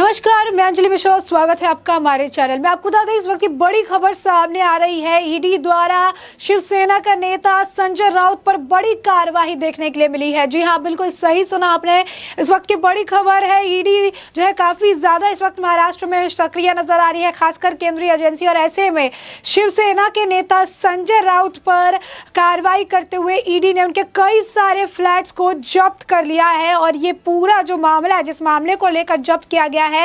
नमस्कार, मैं अंजलि मिश्रा। स्वागत है आपका हमारे चैनल में। आपको बता दें, इस वक्त की बड़ी खबर सामने आ रही है। ईडी द्वारा शिवसेना का नेता संजय राउत पर बड़ी कार्रवाई देखने के लिए मिली है। जी हां, बिल्कुल सही सुना आपने। इस वक्त की बड़ी खबर है। ईडी जो है काफी ज्यादा इस वक्त महाराष्ट्र में सक्रिय नजर आ रही है, खासकर केंद्रीय एजेंसी। और ऐसे में शिवसेना के नेता संजय राउत पर कार्रवाई करते हुए ईडी ने उनके कई सारे फ्लैट्स को जब्त कर लिया है। और ये पूरा जो मामला है, जिस मामले को लेकर जब्त किया गया है,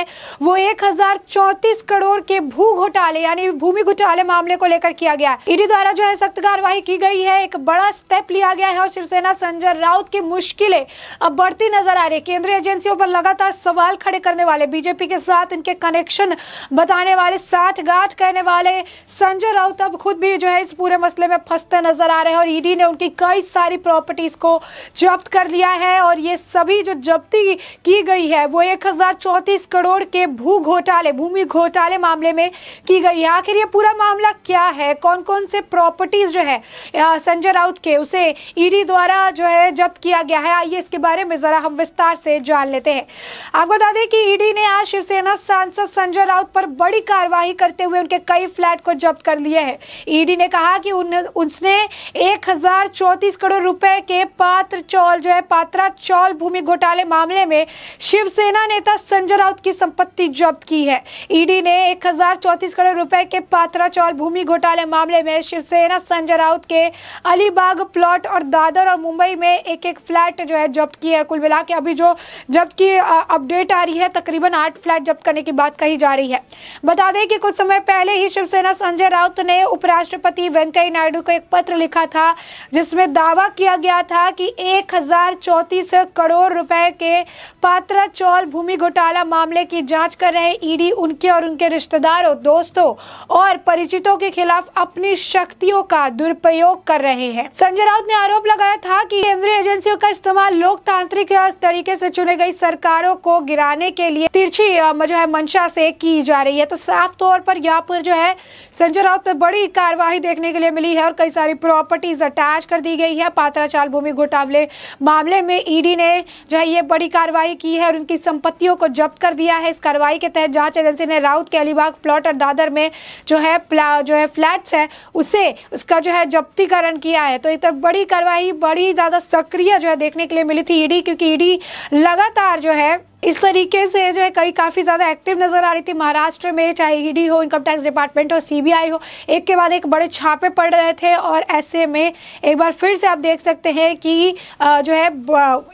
वो 1034 करोड़ के भू घोटाले यानी भूमि घोटाले मामले को लेकर किया गया। ईडी द्वारा जो है सख्त कार्रवाई की गई है, एक बड़ा स्टेप लिया गया है। और शिवसेना संजय राउत की मुश्किलें अब बढ़ती नजर आ रही है। केंद्रीय एजेंसियों पर लगातार सवाल खड़े करने वाले, बीजेपी के साथ इनके कनेक्शन बताने वाले, साठगांठ कहने वाले संजय राउत अब खुद भी जो है इस पूरे मसले में फंसते नजर आ रहे हैं। और ईडी ने उनकी कई सारी प्रॉपर्टीज को जब्त कर लिया है। और ये सभी जो जब्ती की गई है वो 1034 करोड़ के भूमि घोटाले मामले में की गई है। आखिर ये पूरा मामला क्या है, कौन कौन से प्रॉपर्टीज जो है संजय राउत के, उसे ईडी द्वारा जो है जब्त किया गया है, आइए इसके बारे में जरा हम विस्तार से जान लेते हैं। आपको बता दें कि ईडी ने आज शिवसेना सांसद संजय राउत पर बड़ी कार्रवाई करते हुए उनके कई फ्लैट को जब्त कर लिए हैं। ईडी ने कहा कि उसने 1034 करोड़ रुपए के पात्रा चौल भूमि घोटाले मामले में शिवसेना नेता संजय राउत की संपत्ति जब्त की है। ईडी ने 1034 करोड़ रुपए के पात्रा चौल भूमि घोटाले मामले में शिवसेना संजय राउत के अलीबाग प्लॉट और दादर और मुंबई में एक एक फ्लैट जो है जब्त किए है। कुल मिला के अभी जो जब्त की अपडेट आ रही है, तकरीबन 8 फ्लैट जब्त करने की बात कही जा रही है। बता दें कि कुछ समय पहले ही शिवसेना संजय राउत ने उपराष्ट्रपति वेंकैया नायडू को एक पत्र लिखा था, जिसमें दावा किया गया था कि 1034 करोड़ रुपए के पात्रा चौल भूमि घोटाला मामले की जांच कर रहे ईडी उनके और उनके रिश्तेदारों, दोस्तों और परिचितों के खिलाफ अपनी शक्तियों का दुरुपयोग कर रहे हैं। संजय राउत ने आरोप लगाया था कि केंद्रीय एजेंसियों का इस्तेमाल लोकतांत्रिक तरीके से चुने गई सरकारों को गिराने के लिए तिरछी जो है मंशा से की जा रही है। तो साफ तौर पर यहाँ पर जो है संजय राउत पे बड़ी कार्रवाई देखने के लिए मिली है और कई सारी प्रॉपर्टीज अटैच कर दी गई है। पात्रा चौल भूमि घोटाले मामले में ईडी ने जो है ये बड़ी कार्रवाई की है और उनकी संपत्तियों को जब्त कर दिया है। इस कार्रवाई के तहत जांच एजेंसी ने राउत के अलीबाग प्लॉट और दादर में जो है फ्लैट्स है उसका जो है जब्तीकरण किया है। तो एक तरफ बड़ी कार्रवाई बड़ी ज्यादा सक्रिय जो है देखने के लिए मिली थी ईडी, क्योंकि ईडी लगातार जो है इस तरीके से जो है काफी ज्यादा एक्टिव नजर आ रही थी महाराष्ट्र में। चाहे ईडी हो, इनकम टैक्स डिपार्टमेंट हो, सीबीआई हो, एक के बाद एक बड़े छापे पड़ रहे थे। और ऐसे में एक बार फिर से आप देख सकते हैं कि जो है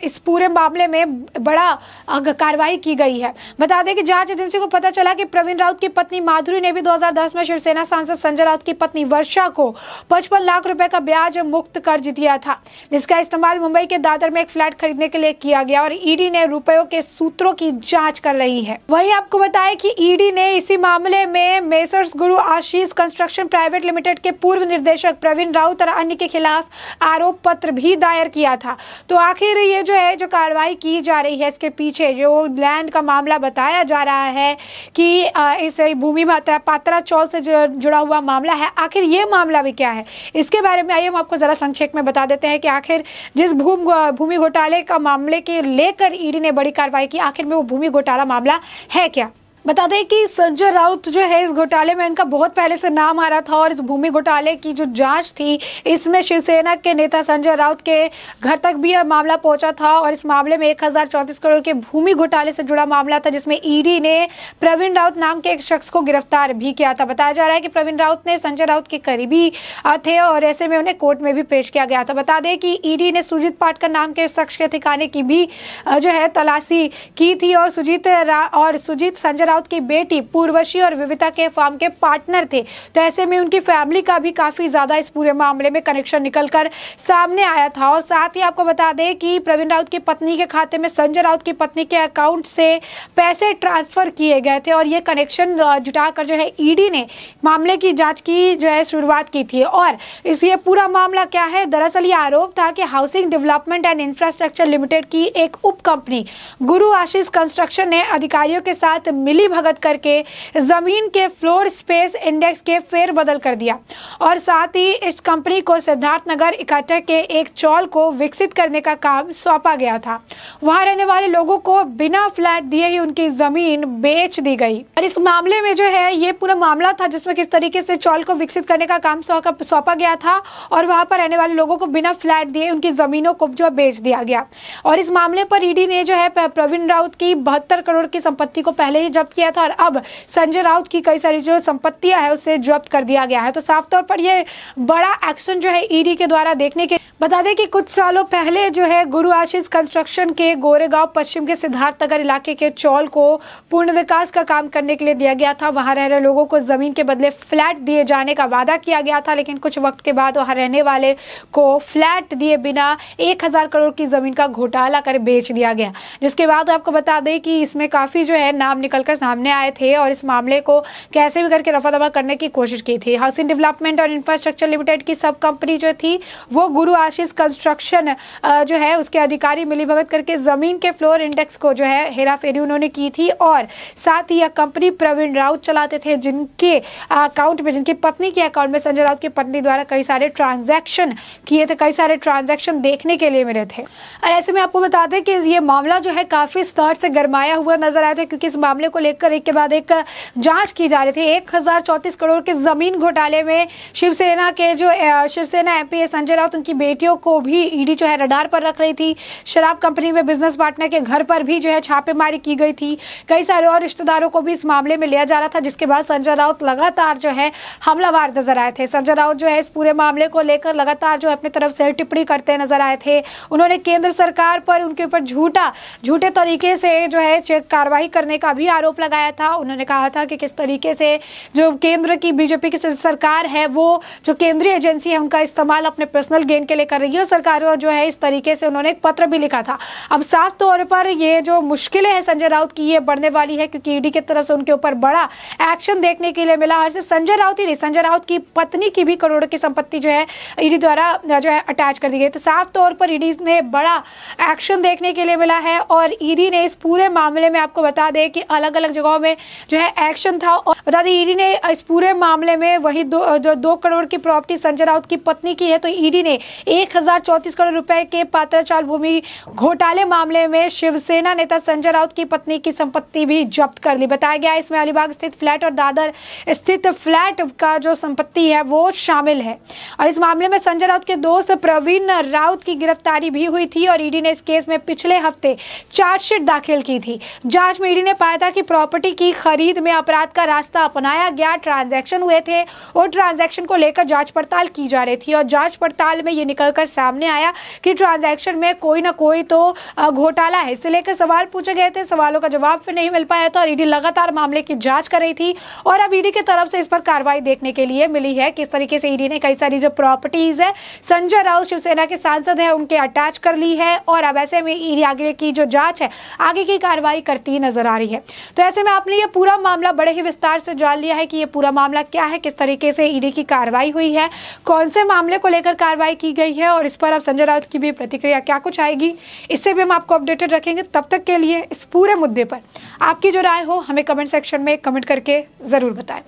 इस पूरे मामले में बड़ा कार्रवाई की गई है। बता दें कि जांच एजेंसी को पता चला कि प्रवीण राउत की पत्नी माधुरी ने भी 2010 में शिवसेना सांसद संजय राउत की पत्नी वर्षा को 55 लाख रुपए का ब्याज मुक्त कर्ज दिया था, जिसका इस्तेमाल मुंबई के दादर में एक फ्लैट खरीदने के लिए किया गया। और ईडी ने रुपयों के सूत्रों की जांच कर रही है। वहीं आपको बताएं कि ईडी ने इसी मामले में मेसर्स गुरु आशीष कंस्ट्रक्शन प्राइवेट लिमिटेड के पूर्व निदेशक प्रवीण राउत और अन्य के खिलाफ आरोप पत्र भी दायर किया था। तो आखिर ये जो कार्रवाई की जा रही है, इसके पीछे जो लैंड का मामला बताया जा रहा है कि इस भूमि पात्रा चौल से जुड़ा हुआ मामला है, आखिर ये मामला भी क्या है, इसके बारे में आइए हम आपको जरा संक्षेप में बता देते हैं कि आखिर जिस भूमि घोटाले का मामले के लेकर ईडी ने बड़ी कार्रवाई की, आखिर में वो भूमि घोटाला मामला है क्या। बता दें कि संजय राउत जो है इस घोटाले में इनका बहुत पहले से नाम आ रहा था। और इस भूमि घोटाले की जो जांच थी, इसमें शिवसेना के नेता संजय राउत के घर तक भी यह मामला पहुंचा था। और इस मामले में 1034 करोड़ के भूमि घोटाले से जुड़ा मामला था, जिसमें ईडी ने प्रवीण राउत नाम के एक शख्स को गिरफ्तार भी किया था। बताया जा रहा है कि प्रवीण राउत ने संजय राउत के करीबी थे और ऐसे में उन्हें कोर्ट में भी पेश किया गया था। बता दें कि ईडी ने सुजीत पाटकर नाम के शख्स के ठिकाने की भी जो है तलाशी की थी। और सुजीत संजय राउत की बेटी पूर्वशी और विविता के फर्म के पार्टनर थे। तो ऐसे में उनकी फैमिली का भी काफी ज्यादा इस पूरे मामले में कनेक्शन निकलकर सामने आया था। और साथ ही आपको बता दें कि प्रवीण राउत की पत्नी के खाते में संजय राउत की पत्नी के अकाउंट से पैसे ट्रांसफर किए गए थे। और ये कनेक्शन जुटाकर जो है ईडी ने मामले की जांच की जो है शुरुआत की थी। और ये पूरा मामला क्या है, दरअसल ये आरोप था कि housing development and infrastructure limited की एक उप कंपनी गुरु आशीष कंस्ट्रक्शन ने अधिकारियों के साथ मिल मिली भगत करके जमीन के फ्लोर स्पेस इंडेक्स के फेरबदल कर दिया और साथ ही इस कंपनी को सिद्धार्थनगर इकट्ठा के एक चौल को विकसित करने का काम सौंपा गया था। वहां रहने वाले लोगों को बिना फ्लैट दिए ही उनकी जमीन बेच दी गई और इस मामले में जो है ये पूरा मामला था जिसमें किस तरीके से चौल को विकसित करने का काम सौंपा गया था और वहां पर रहने वाले लोगों को बिना फ्लैट दिए उनकी जमीनों को जो बेच दिया गया। और इस मामले पर ईडी ने जो है प्रवीण राउत की 72 करोड़ की संपत्ति को पहले ही जब्त किया था और अब संजय राउत की कई सारी जो संपत्तियां है उसे जब्त कर दिया गया है। तो साफ तौर पर यह बड़ा एक्शन जो है ईडी के द्वारा देखने के बता दें कि कुछ सालों पहले जो है गुरु आशीष कंस्ट्रक्शन के गोरेगांव पश्चिम के सिद्धार्थनगर इलाके के चौल को पूर्ण विकास का काम करने के लिए दिया गया था। वहां रह रहे लोगों को जमीन के बदले फ्लैट दिए जाने का वादा किया गया था, लेकिन कुछ वक्त के बाद वहां रहने वाले को फ्लैट दिए बिना 1000 करोड़ की जमीन का घोटाला कर बेच दिया गया। जिसके बाद आपको बता दें कि इसमें काफी जो है नाम निकलकर सामने आए थे और इस मामले को कैसे भी करके रफा दफा करने की कोशिश की थी। हाउसिंग डेवलपमेंट और इंफ्रास्ट्रक्चर लिमिटेड की सब कंपनी जो थी वो गुरु आशीष कंस्ट्रक्शन जो है उसके अधिकारी मिलीभगत करके जमीन के फ्लोर इंडेक्स को जो है हेराफेरी उन्होंने की थी और साथ ही यह कंपनी प्रवीण राउत चलाते थे जिनके अकाउंट में जिनकी पत्नी के अकाउंट में संजय राउत की पत्नी द्वारा कई सारे ट्रांजैक्शन किए थे, कई सारे ट्रांजैक्शन देखने के लिए मिले थे। और ऐसे में आपको बता दें कि ये मामला जो है काफी स्तर से गरमाया हुआ नजर आया था क्योंकि इस मामले को लेकर एक के बाद एक जांच की जा रही थी। 1034 करोड़ के जमीन घोटाले में शिवसेना के जो शिवसेना एमपी संजय राउत उनकी बेटियों को भी ईडी जो है रडार पर रख रही थी। शराब कंपनी में बिजनेस पार्टनर के घर पर भी जो है छापेमारी की गई थी। कई सारे और रिश्तेदारों को भी इस मामले में लिया जा रहा था, जिसके बाद संजय राउत लगातार जो है हमलावर नजर आए थे। संजय राउत जो है इस पूरे मामले को लेकर लगातार जो अपनी तरफ से टिप्पणी करते नजर आए थे। उन्होंने केंद्र सरकार पर उनके ऊपर झूठे तरीके से जो है कार्रवाई करने का भी आरोप लगाया था। उन्होंने कहा था कि किस तरीके से जो केंद्र की बीजेपी की सरकार है वो जो केंद्रीय एजेंसी है उनका इस्तेमाल अपने पर्सनल गेन के लिए कर रही है। सरकार जो है इस तरीके से उन्होंने एक पत्र भी लिखा था। अब साफ तौर पर ये जो मुश्किलें हैं संजय राउत की ये बढ़ने वाली है क्योंकि ईडी की तरफ से उनके ऊपर बड़ा एक्शन देखने के लिए मिला। और सिर्फ संजय राउत ही नहीं, संजय राउत की पत्नी की भी करोड़ों की संपत्ति जो है ईडी द्वारा जो है अटैच कर दी गई। तो साफ तौर पर ईडी ने बड़ा एक्शन देखने के लिए मिला है और ईडी ने इस पूरे मामले में आपको बता दें कि अलग अलग जगहों में जो है एक्शन था। और बता दें ईडी ने इस पूरे मामले में वही 2 करोड़ की प्रॉपर्टी संजय राउत की पत्नी की है, तो ईडी ने 1034 करोड़ रुपए के पात्राचाल भूमि घोटाले मामले में शिवसेना नेता संजय राउत की पत्नी की संपत्ति भी जब्त कर ली। बताया गया इसमें अलीबाग स्थित फ्लैट और दादर स्थित फ्लैट का जो संपत्ति है वो शामिल है। और इस मामले में संजय राउत के दोस्त प्रवीण राउत की गिरफ्तारी भी हुई थी और ईडी ने इस केस में पिछले हफ्ते चार्जशीट दाखिल की थी। जांच में ईडी ने पाया था कि प्रॉपर्टी की खरीद में अपराध का रास्ता अपनाया गया, ट्रांजैक्शन हुए थे और ट्रांजैक्शन को लेकर जांच पड़ताल की जा रही थी और जांच पड़ताल में ये निकलकर सामने आया कि ट्रांजैक्शन में कोई ना कोई तो घोटाला है। इसे लेकर सवाल पूछे गए थे, सवालों का जवाब फिर नहीं मिल पाया था और ईडी लगातार मामले की जांच कर रही थी और अब ईडी की तरफ से इस पर कार्रवाई देखने के लिए मिली है। किस तरीके से ईडी ने कई सारी जो प्रॉपर्टीज है संजय राउत शिवसेना के सांसद है उनके अटैच कर ली है और अब ऐसे में ईडी आगे की जो जांच है आगे की कार्रवाई करती नजर आ रही है। तो ऐसे में आपने ये पूरा मामला बड़े ही विस्तार से जान लिया है कि ये पूरा मामला क्या है, किस तरीके से ईडी की कार्रवाई हुई है, कौन से मामले को लेकर कार्रवाई की गई है और इस पर अब संजय राउत की भी प्रतिक्रिया क्या कुछ आएगी, इससे भी हम आपको अपडेटेड रखेंगे। तब तक के लिए इस पूरे मुद्दे पर आपकी जो राय हो हमें कमेंट सेक्शन में कमेंट करके जरूर बताएं।